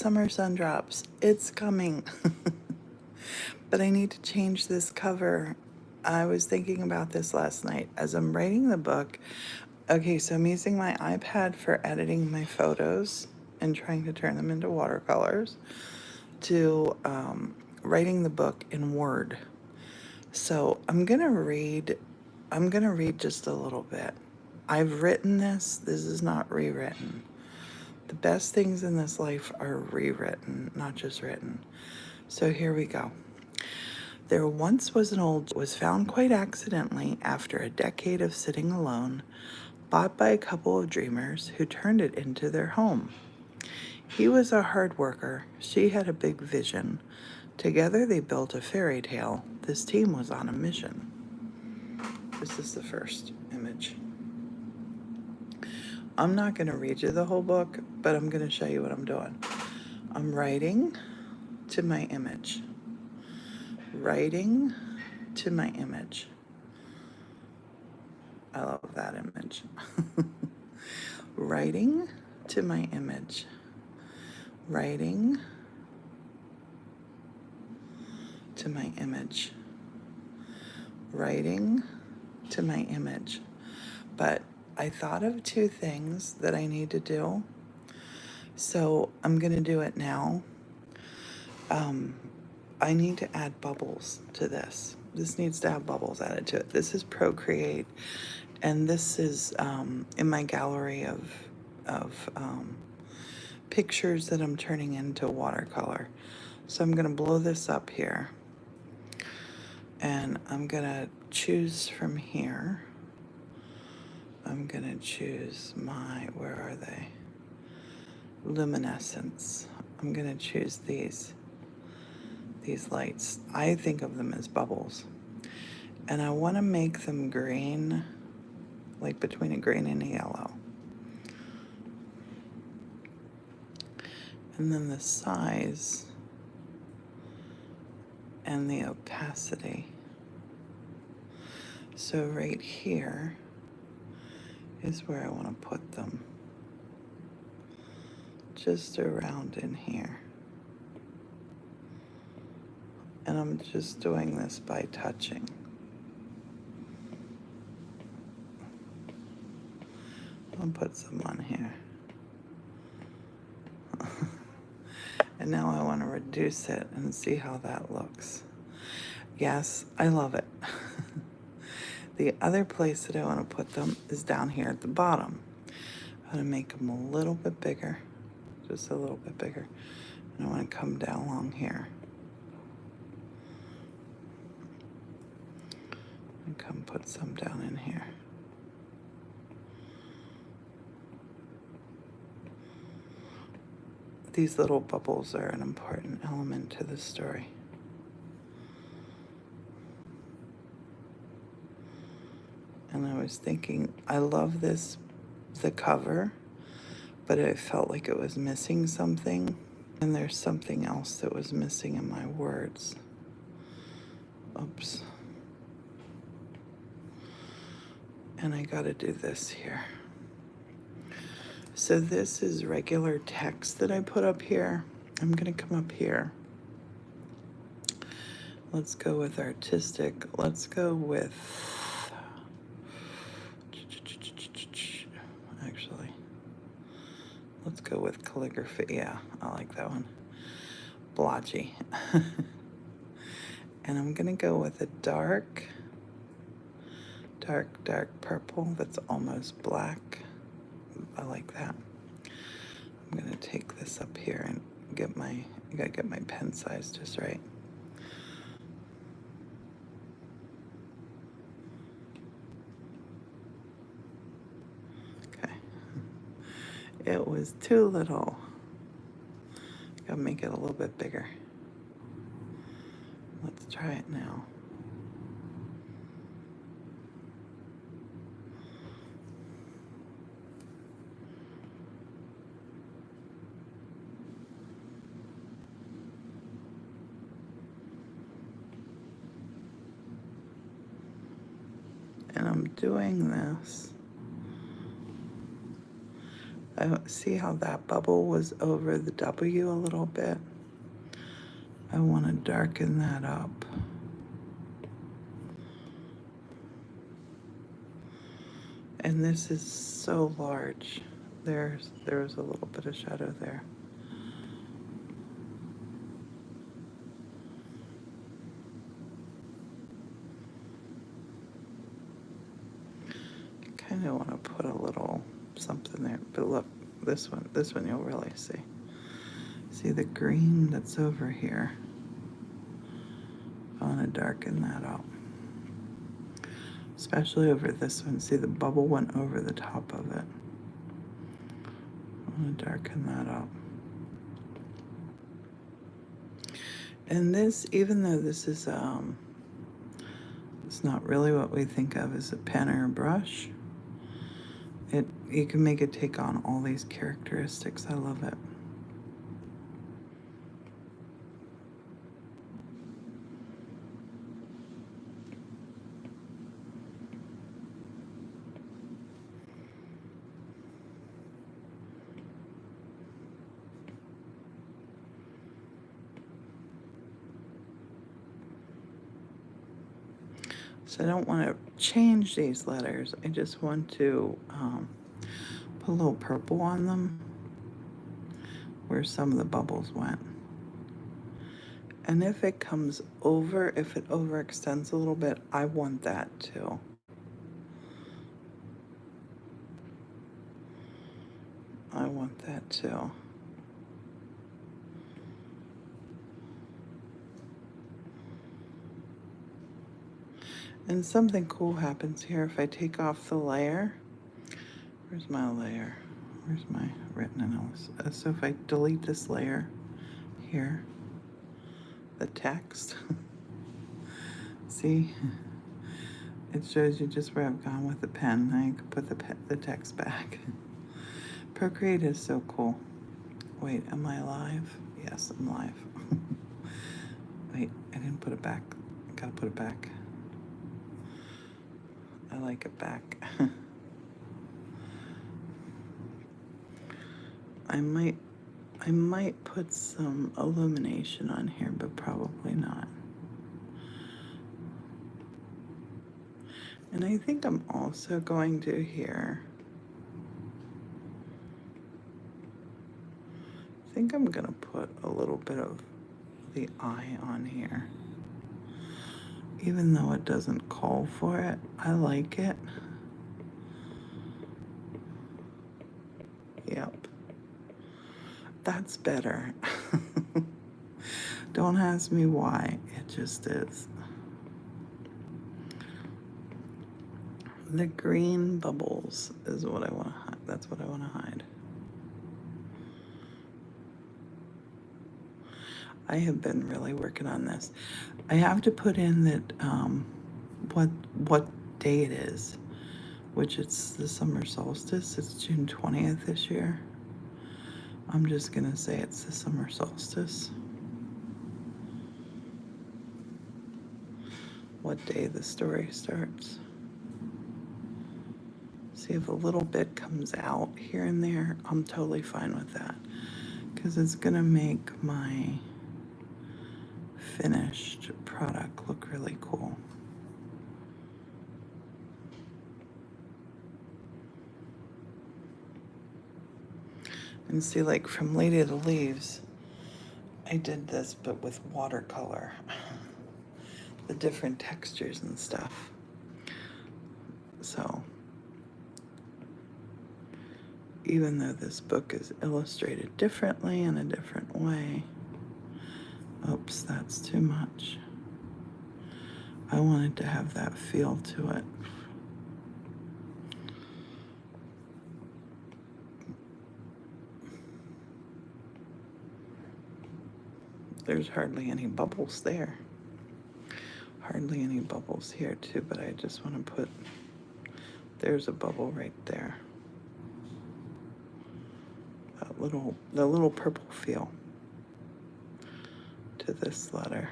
summer Sundrops. It's coming. But I need to change this cover. I was thinking about this last night as I'm writing the book. Okay, so I'm using my iPad for editing my photos and trying to turn them into watercolors, to writing the book in Word. So I'm gonna read just a little bit. I've written this. This is not rewritten. The best things in this life are rewritten, not just written. So here we go. There once was an old, was found quite accidentally after a decade of sitting alone, bought by a couple of dreamers who turned it into their home. He was a hard worker. She had a big vision. Together they built a fairy tale. This team was on a mission. This is the first image. I'm not going to read you the whole book, but I'm going to show you what I'm doing. I'm writing to my image. Writing to my image. I love that image. Writing to my image. Writing to my image. Writing to my image. But I thought of two things that I need to do, so I'm going to do it now. I need to add bubbles to this. This needs to have bubbles added to it. This is Procreate, and this is in my gallery of pictures that I'm turning into watercolor. So I'm going to blow this up here, and I'm going to choose from here. I'm going to choose my, where are they? Luminescence. I'm going to choose these lights. I think of them as bubbles. And I want to make them green, like between a green and a yellow. And then the size and the opacity. So right here is where I want to put them. Just around in here. And I'm just doing this by touching. I'll put some on here. And now I want to reduce it and see how that looks. Yes, I love it. The other place that I want to put them is down here at the bottom. I'm going to make them a little bit bigger, just a little bit bigger. And I want to come down along here. And come put some down in here. These little bubbles are an important element to the story. And I was thinking, I love this, the cover, but it felt like it was missing something. And there's something else that was missing in my words. Oops. And I gotta do this here. So this is regular text that I put up here. I'm gonna come up here. Let's go with artistic. Let's go with, actually, let's go with calligraphy. Yeah, I like that one. Blotchy. And I'm gonna go with a dark purple that's almost black. I like that. I'm gonna take this up here and I gotta get my pen size just right. Okay. It was too little. Gotta make it a little bit bigger. Let's try it now. And I'm doing this. See how that bubble was over the W a little bit? I want to darken that up. And this is so large. There's a little bit of shadow there. Kind of want to put a little something there, but look, this one you'll really see. See the green that's over here? I want to darken that up. Especially over this one. See, the bubble went over the top of it. I want to darken that up. And this, even though this is it's not really what we think of as a pen or a brush, you can make it take on all these characteristics. I love it. So I don't want to change these letters. I just want to put a little purple on them where some of the bubbles went. And if it comes over, if it overextends a little bit, I want that too. I want that too. And something cool happens here if I take off the layer. Where's my layer? Where's my written analysis? So if I delete this layer here, the text, see, it shows you just where I've gone with the pen. I can put the text back. Procreate is so cool. Wait, am I live? Yes, I'm live. Wait, I didn't put it back. I gotta put it back. I like it back. I might put some illumination on here, but probably not. And I think I'm also going to here. I think I'm gonna put a little bit of the eye on here. Even though it doesn't call for it, I like it. Yep. That's better. Don't ask me why, it just is. The green bubbles is what I want to hide. That's what I want to hide. I have been really working on this. I have to put in that what day it is, which it's the summer solstice. It's June 20th this year. I'm just gonna say it's the summer solstice. What day the story starts. See if a little bit comes out here and there, I'm totally fine with that, because it's gonna make my finished product look really cool. And see, like from Lady of the Leaves, I did this, but with watercolor. The different textures and stuff. So, even though this book is illustrated differently in a different way, oops, that's too much. I wanted to have that feel to it. There's hardly any bubbles there. Hardly any bubbles here too, but I just want to put, there's a bubble right there. The little purple feel to this letter.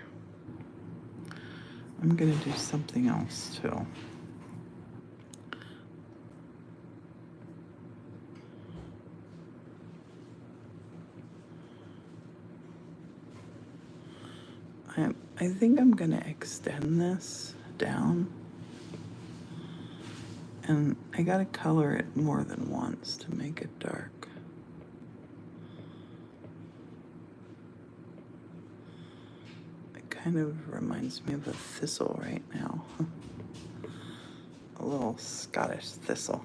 I'm gonna do something else too. I think I'm gonna extend this down, and I gotta color it more than once to make it dark. It kind of reminds me of a thistle right now. A little Scottish thistle.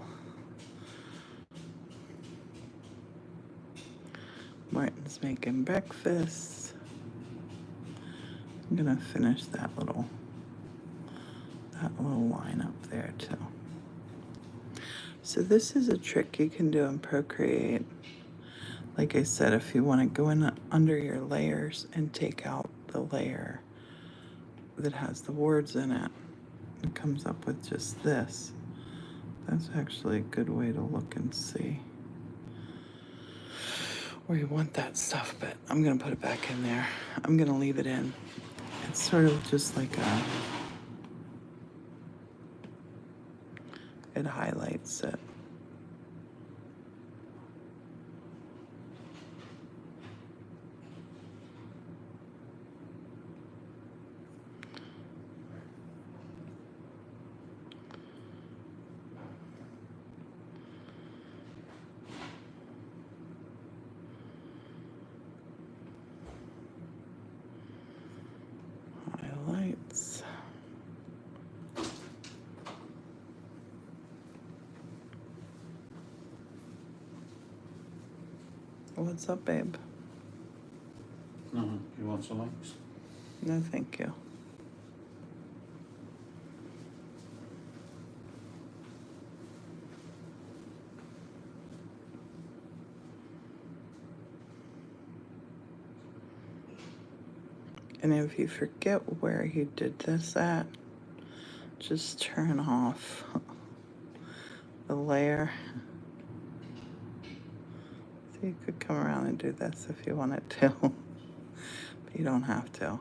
Morton's making breakfast. I'm gonna finish that little line up there too. So this is a trick you can do in Procreate. Like I said, if you want to go in under your layers and take out the layer that has the words in it, it comes up with just this. That's actually a good way to look and see where you want that stuff, but I'm gonna put it back in there. I'm gonna leave it in. It's sort of just like it highlights it. Highlights. What's up, babe? No, you want some links? No, thank you. And if you forget where you did this at, just turn off the layer. So you could come around and do this if you wanted to, but you don't have to.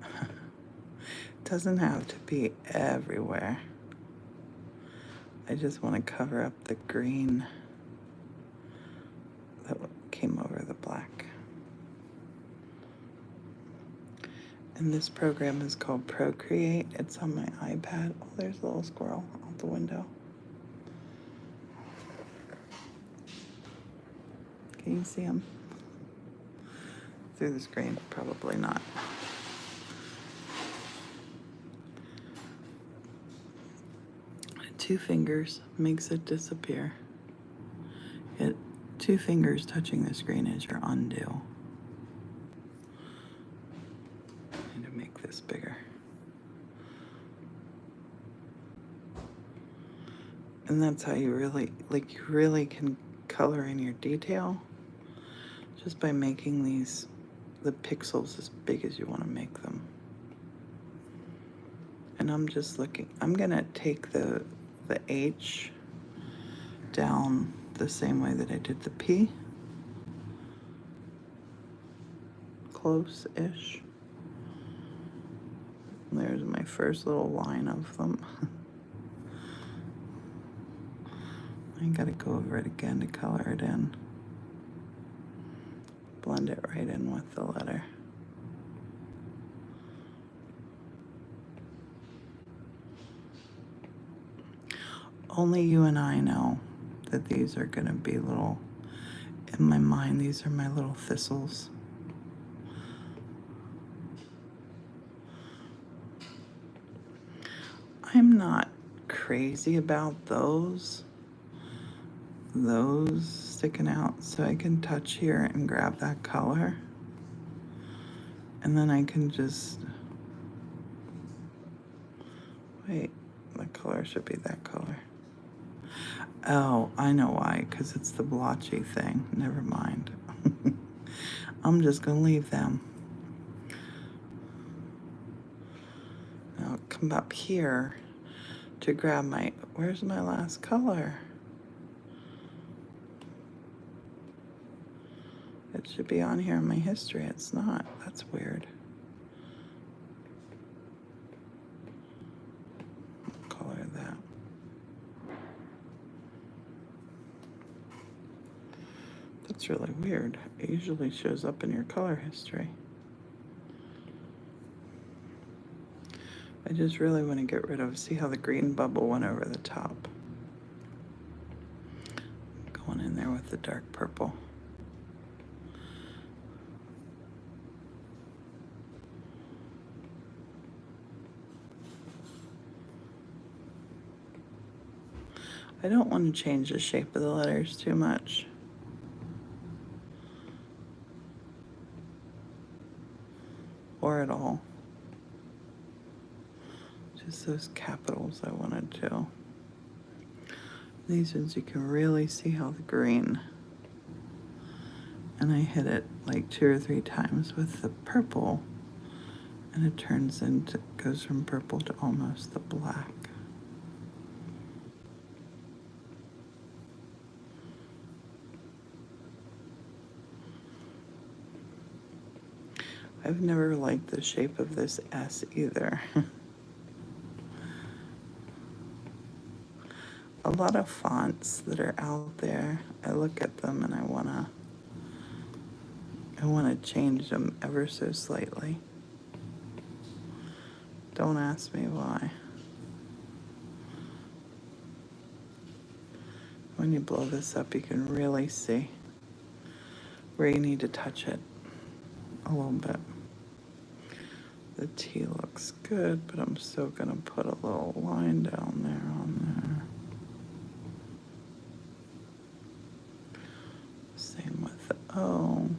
It doesn't have to be everywhere. I just want to cover up the green that came over the black. And this program is called Procreate. It's on my iPad. Oh, there's a little squirrel out the window. Can you see him? Through the screen? Probably not. Two fingers makes it disappear. Two fingers touching the screen is your undo. I need to make this bigger. And that's how you really can color in your detail, just by making the pixels as big as you want to make them. And I'm just looking, I'm gonna take the H down the same way that I did the P. Close-ish. There's my first little line of them. I gotta go over it again to color it in. Blend it right in with the letter. Only you and I know that these are gonna be little, in my mind, these are my little thistles. I'm not crazy about those sticking out, so I can touch here and grab that color, and then I can just, wait, the color should be that color. Oh, I know why, because it's the blotchy thing. Never mind. I'm just gonna leave them. Now come up here to grab where's my last color? It should be on here in my history. It's not. That's weird. Color that. That's really weird. It usually shows up in your color history. I just really want to get rid of, see how the green bubble went over the top. Going in there with the dark purple. I don't want to change the shape of the letters too much. Or at all. Just those capitals I wanted to. These ones you can really see how the green, and I hit it like 2 or 3 times with the purple, and it turns into, goes from purple to almost the black. I've never liked the shape of this S either. A lot of fonts that are out there, I look at them and I wanna change them ever so slightly. Don't ask me why. When you blow this up, you can really see where you need to touch it a little bit. The T looks good, but I'm still gonna put a little line down there on there. Same with the O.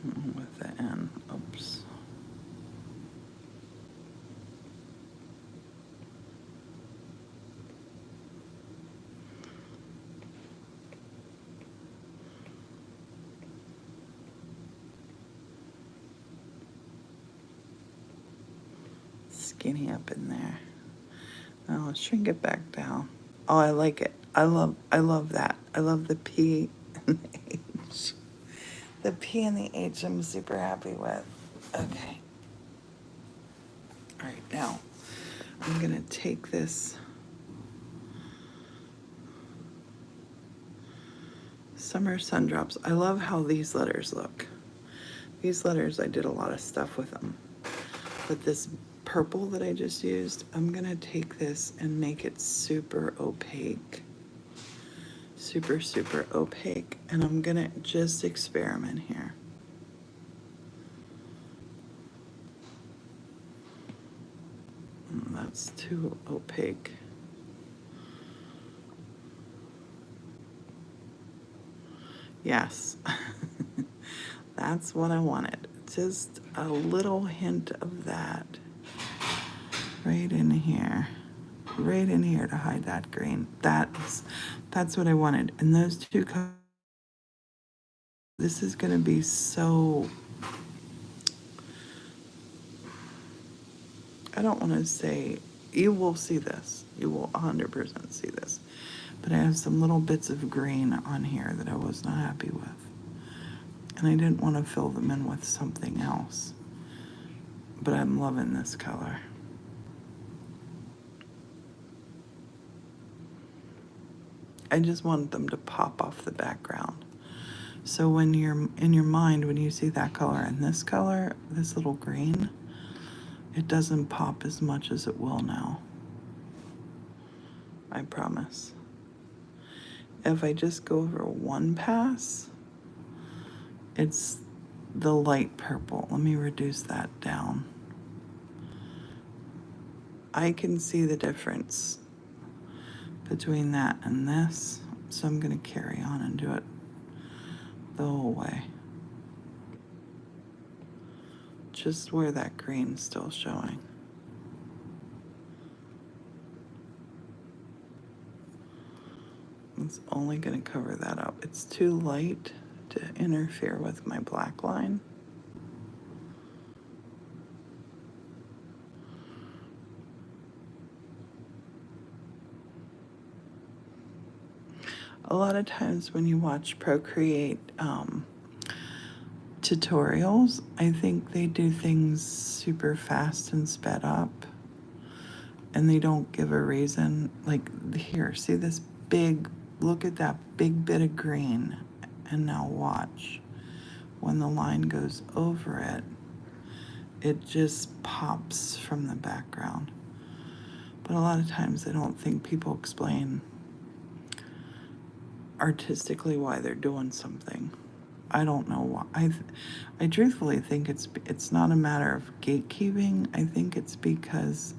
And with the N, oops. Skinny up in there. Now I'll shrink it back down. Oh, I like it. I love that. I love the P and the H. The P and the H I'm super happy with. Okay. All right, now I'm gonna take this Summer Sundrops. I love how these letters look. These letters, I did a lot of stuff with them. But this purple that I just used, I'm gonna take this and make it super opaque. Super, super opaque. And I'm gonna just experiment here. That's too opaque. Yes, that's what I wanted. Just a little hint of that right in here to hide that green. That's what I wanted. And those two colors, this is gonna be so, I don't wanna say, you will see this. You will 100% see this. But I have some little bits of green on here that I was not happy with. And I didn't want to fill them in with something else. But I'm loving this color. I just wanted them to pop off the background. So when you're in your mind, when you see that color and this color, this little green, it doesn't pop as much as it will now. I promise. If I just go over one pass, it's the light purple. Let me reduce that down. I can see the difference between that and this, so I'm gonna carry on and do it the whole way. Just where that green's still showing. It's only gonna cover that up. It's too light to interfere with my black line. A lot of times when you watch Procreate tutorials, I think they do things super fast and sped up, and they don't give a reason. Like here, see this big, look at that big bit of green, And now watch. When the line goes over it, it just pops from the background. But a lot of times I don't think people explain artistically why they're doing something. I don't know why. I truthfully think it's not a matter of gatekeeping. I think it's because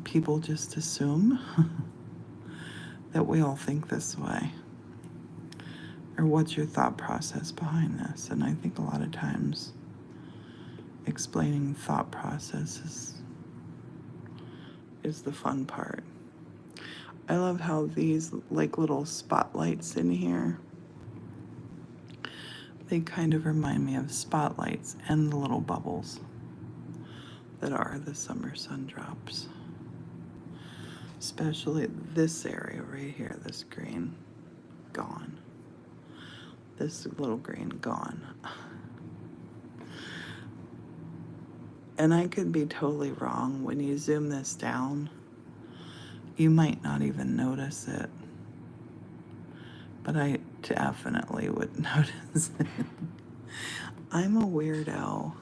people just assume that we all think this way. Or what's your thought process behind this? And I think a lot of times explaining thought processes is the fun part. I love how these like little spotlights in here, they kind of remind me of spotlights and the little bubbles that are the summer sun drops. Especially this area right here, this green, gone. This little green, gone. And I could be totally wrong. When you zoom this down, you might not even notice it. But I definitely would notice it. I'm a weirdo.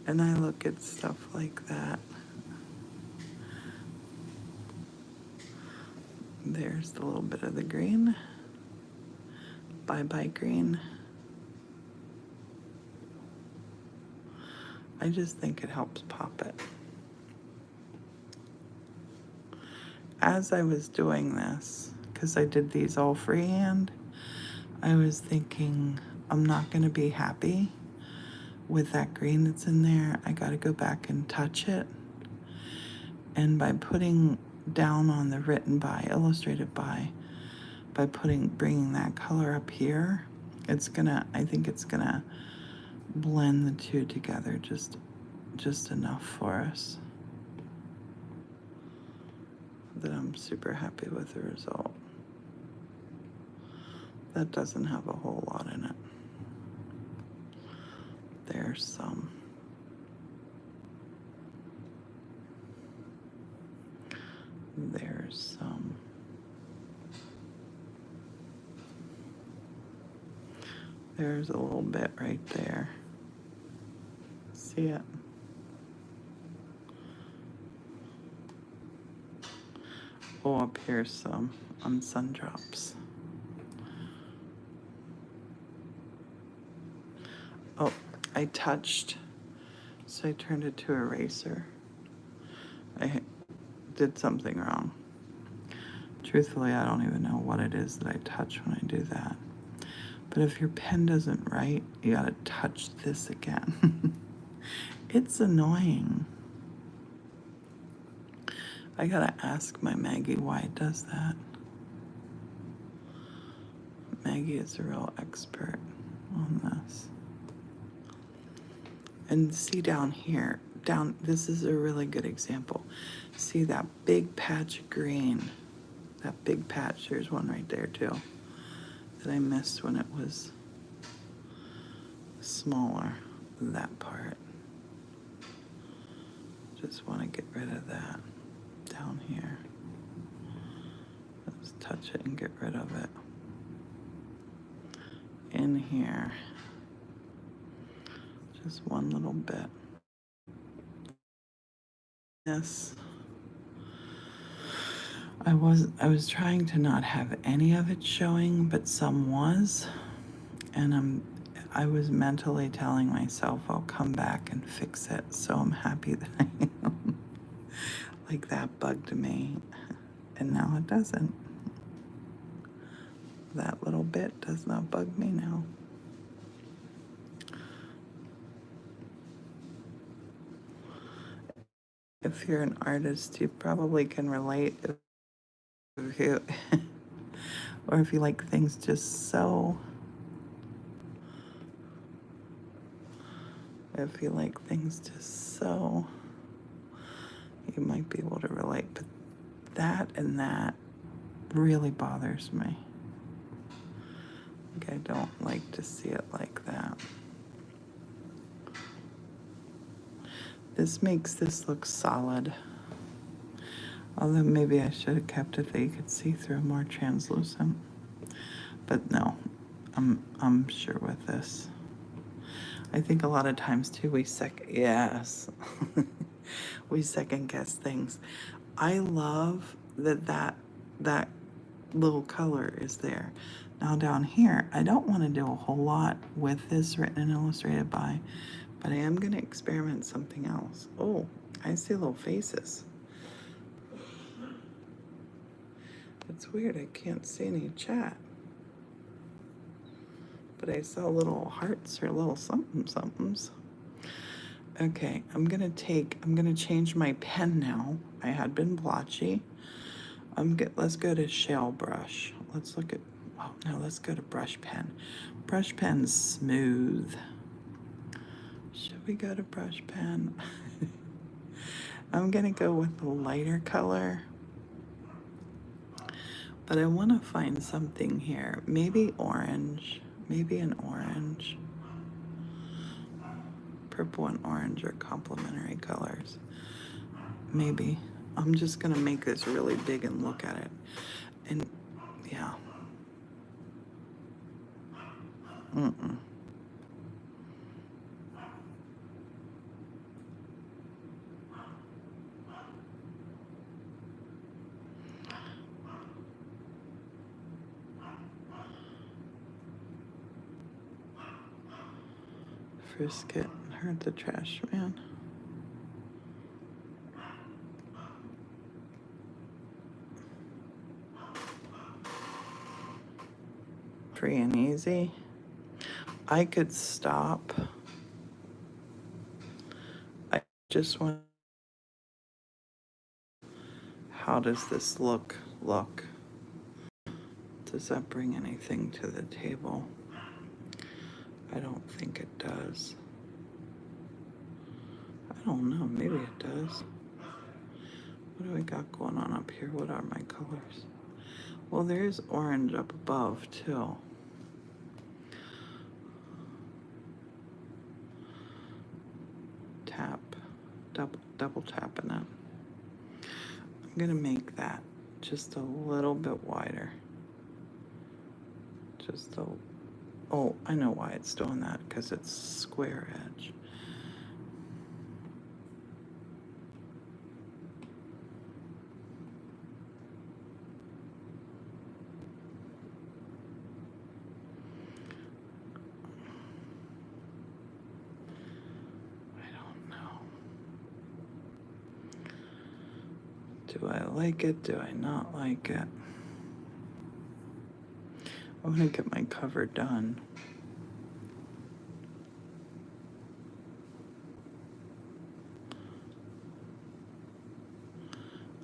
And I look at stuff like that. There's the little bit of the green. Bye-bye green. I just think it helps pop it. As I was doing this, because I did these all freehand, I was thinking, I'm not going to be happy with that green that's in there. I got to go back and touch it. And by putting down on the written by, illustrated by bringing that color up here, I think it's gonna blend the two together just enough for us that I'm super happy with the result. That doesn't have a whole lot in it. There's some. There's some. There's a little bit right there. See it? Oh, up here's some on Sundrops. Oh, I touched, so I turned it to eraser. I did something wrong. Truthfully, I don't even know what it is that I touch when I do that. But if your pen doesn't write, you gotta touch this again. It's annoying. I gotta ask my Maggie why it does that. Maggie is a real expert on this. And see down here, this is a really good example. See that big patch of green? That big patch, there's one right there too, that I missed when it was smaller, that part. Just want to get rid of that down here. Let's touch it and get rid of it. In here, just one little bit. Yes. I was trying to not have any of it showing, but some was. And I was mentally telling myself I'll come back and fix it. So I'm happy that I am. Like that bugged me. And now it doesn't. That little bit does not bug me now. If you're an artist, you probably can relate if you or if you like things just so, you might be able to relate. But that and that really bothers me. Like, I don't like to see it like that. This makes this look solid. Although maybe I should have kept it that you could see through, more translucent. But no, I'm sure with this. I think a lot of times too yes. We second guess things. I love that little color is there. Now down here, I don't want to do a whole lot with this written and illustrated by, but I am going to experiment something else. Oh, I see little faces. It's weird, I can't see any chat. But I saw little hearts or little somethings. Okay, I'm gonna change my pen now. I had been blotchy. Let's go to shell brush. Let's look at, oh no, let's go to brush pen. Brush pen's smooth. Should we go to brush pen? I'm gonna go with the lighter color. But I wanna find something here. Maybe orange, maybe an orange. Purple and orange are complementary colors. Maybe. I'm just gonna make this really big and look at it. And yeah. Mm-mm. Frisket hurt the trash man. Free and easy. I could stop. I just want. How does this look? Does that bring anything to the table? I don't think it does. I don't know, maybe it does. What do we got going on up here? What are my colors? Well, there's orange up above too. Tap, double tapping it. I'm gonna make that just a little bit wider. Oh, I know why it's doing that, because it's square edge. I don't know. Do I like it? Do I not like it? I'm gonna get my cover done.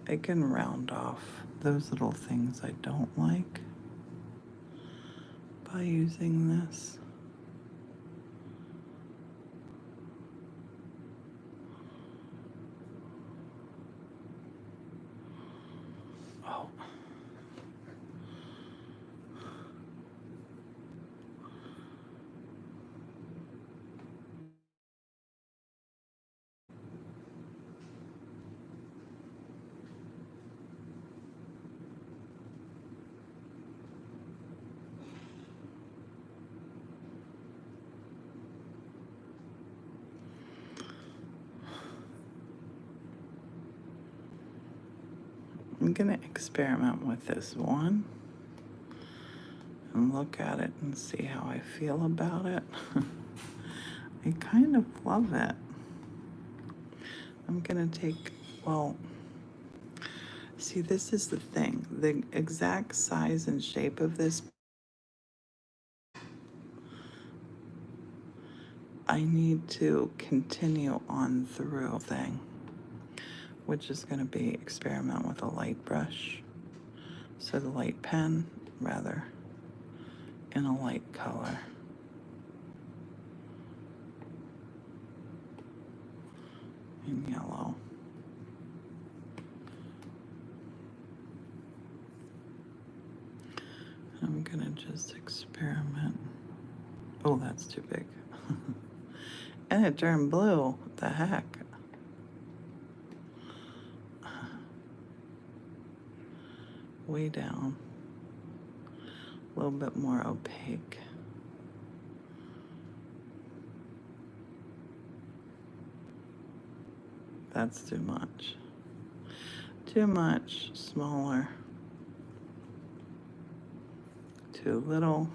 I can round off those little things I don't like by using this. Oh. I'm gonna experiment with this one and look at it and see how I feel about it. I kind of love it. I'm gonna take, well, see, this is the thing. The exact size and shape of this, I need to continue on through thing, which is gonna be experiment with a light brush. So the light pen, rather, in a light color. In yellow. I'm gonna just experiment. Oh, that's too big. And it turned blue. What the heck? Way down. A little bit more opaque. That's too much. Too much. Smaller. Too little.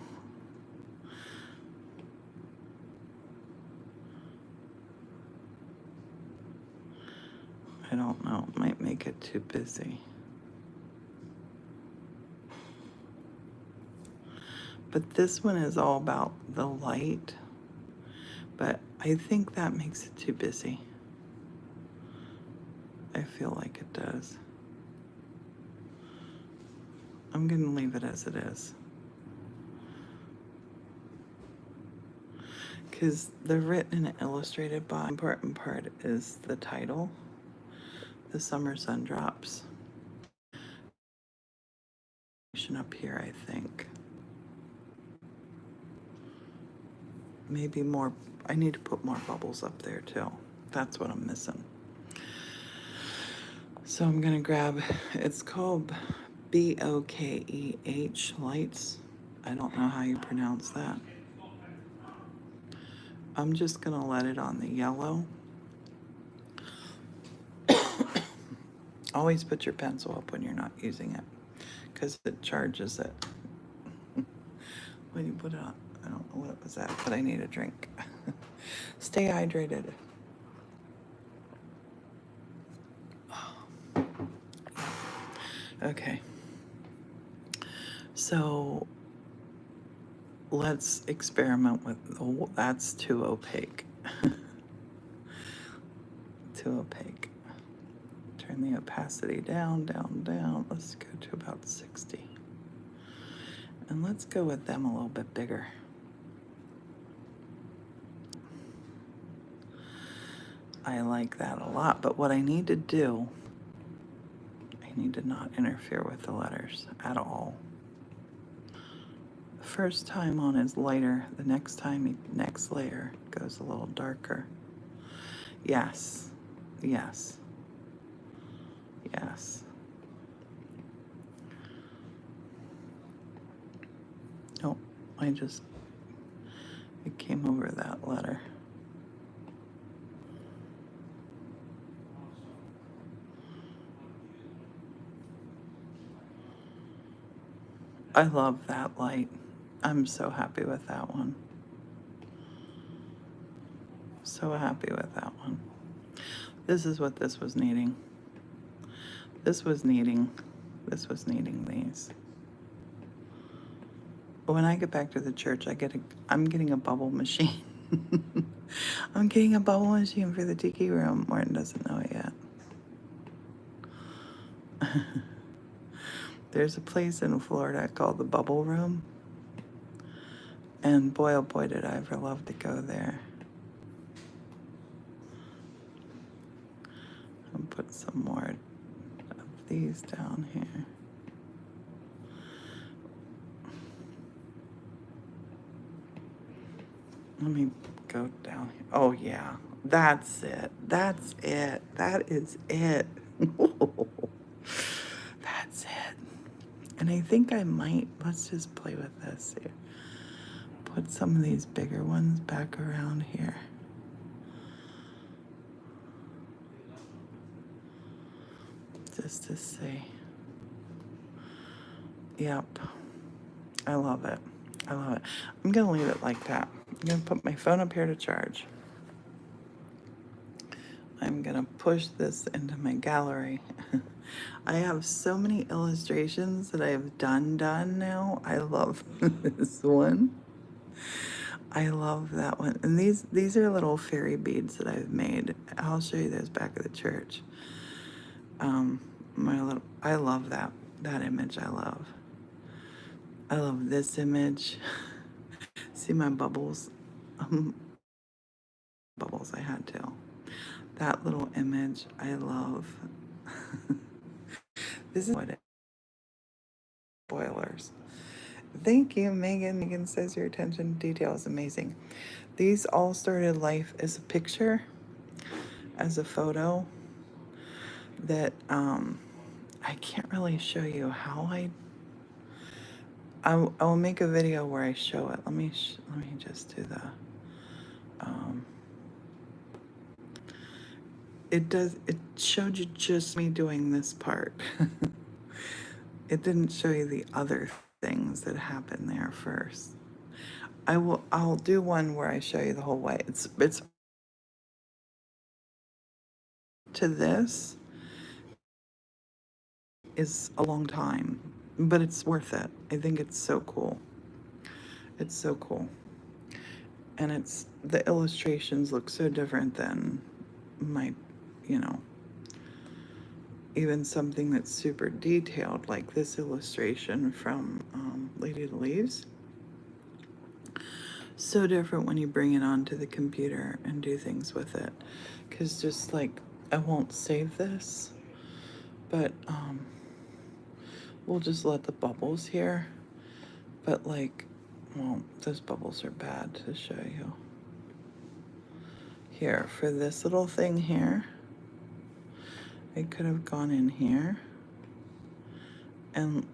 I don't know. Might make it too busy. But this one is all about the light. But I think that makes it too busy. I feel like it does. I'm going to leave it as it is. Because they're written and illustrated by, the important part is the title, The Summer Sundrops. Up here, I think. Maybe more, I need to put more bubbles up there too. That's what I'm missing. So I'm gonna grab, it's called Bokeh lights. I don't know how you pronounce that. I'm just gonna let it on the yellow. Always put your pencil up when you're not using it, because it charges it. When you put it on, I don't know what it was at, but I need a drink. Stay hydrated. Okay. So let's experiment with, oh, that's too opaque. Too opaque. Turn the opacity down, down, down. Let's go to about 60. And let's go with them a little bit bigger. I like that a lot, but what I need to do, I need to not interfere with the letters at all. The first time on is lighter. The next time, next layer goes a little darker. Yes, yes, yes. Oh, it came over that letter. I love that light. I'm so happy with that one. So happy with that one. This is what this was needing. This was needing these. But when I get back to the church, I'm getting a bubble machine. I'm getting a bubble machine for the tiki room. Morton doesn't know it yet. There's a place in Florida called the Bubble Room. And boy, oh boy, did I ever love to go there. I'll put some more of these down here. Let me go down here. Oh yeah, that's it. That's it. That is it. That's it. And I think I might, let's just play with this here. Put some of these bigger ones back around here. Just to see. Yep. I love it. I love it. I'm going to leave it like that. I'm going to put my phone up here to charge. I'm going to push this into my gallery. I have so many illustrations that I have done now. I love this one. I love that one. And these are little fairy beads that I've made. I'll show you those back at the church. I love that image. I love this image. See my bubbles? Bubbles, I had to. That little image, I love. This is what it is. Spoilers. Thank you, Megan. Megan says your attention to detail is amazing. These all started life as a picture, as a photo that I can't really show you how I will make a video where I show it. Let me just do the, um, it showed you just me doing this part. It didn't show you the other things that happened there first. I'll do one where I show you the whole way. It's to this is a long time, but it's worth it. I think it's so cool. It's so cool. And the illustrations look so different than my, you know, even something that's super detailed like this illustration from Lady of the Leaves. So different when you bring it onto the computer and do things with it. Because just like, I won't save this, but we'll just let the bubbles here. But like, well, those bubbles are bad to show you. Here, for this little thing here, I could have gone in here, and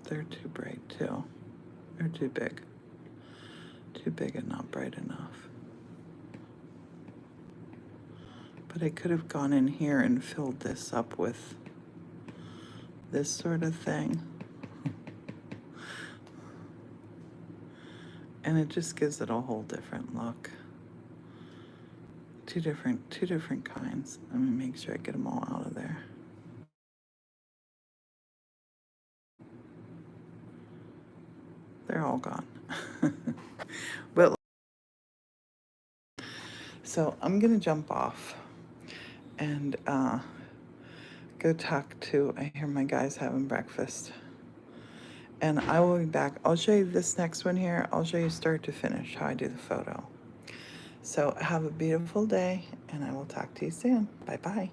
they're too bright too. They're too big. Too big and not bright enough. But I could have gone in here and filled this up with this sort of thing. And it just gives it a whole different look. Two different kinds. Let me make sure I get them all out of there. They're all gone. But so I'm gonna jump off and go talk to, I hear my guys having breakfast. And I will be back. I'll show you this next one here. I'll show you start to finish how I do the photo. So have a beautiful day, and I will talk to you soon. Bye-bye.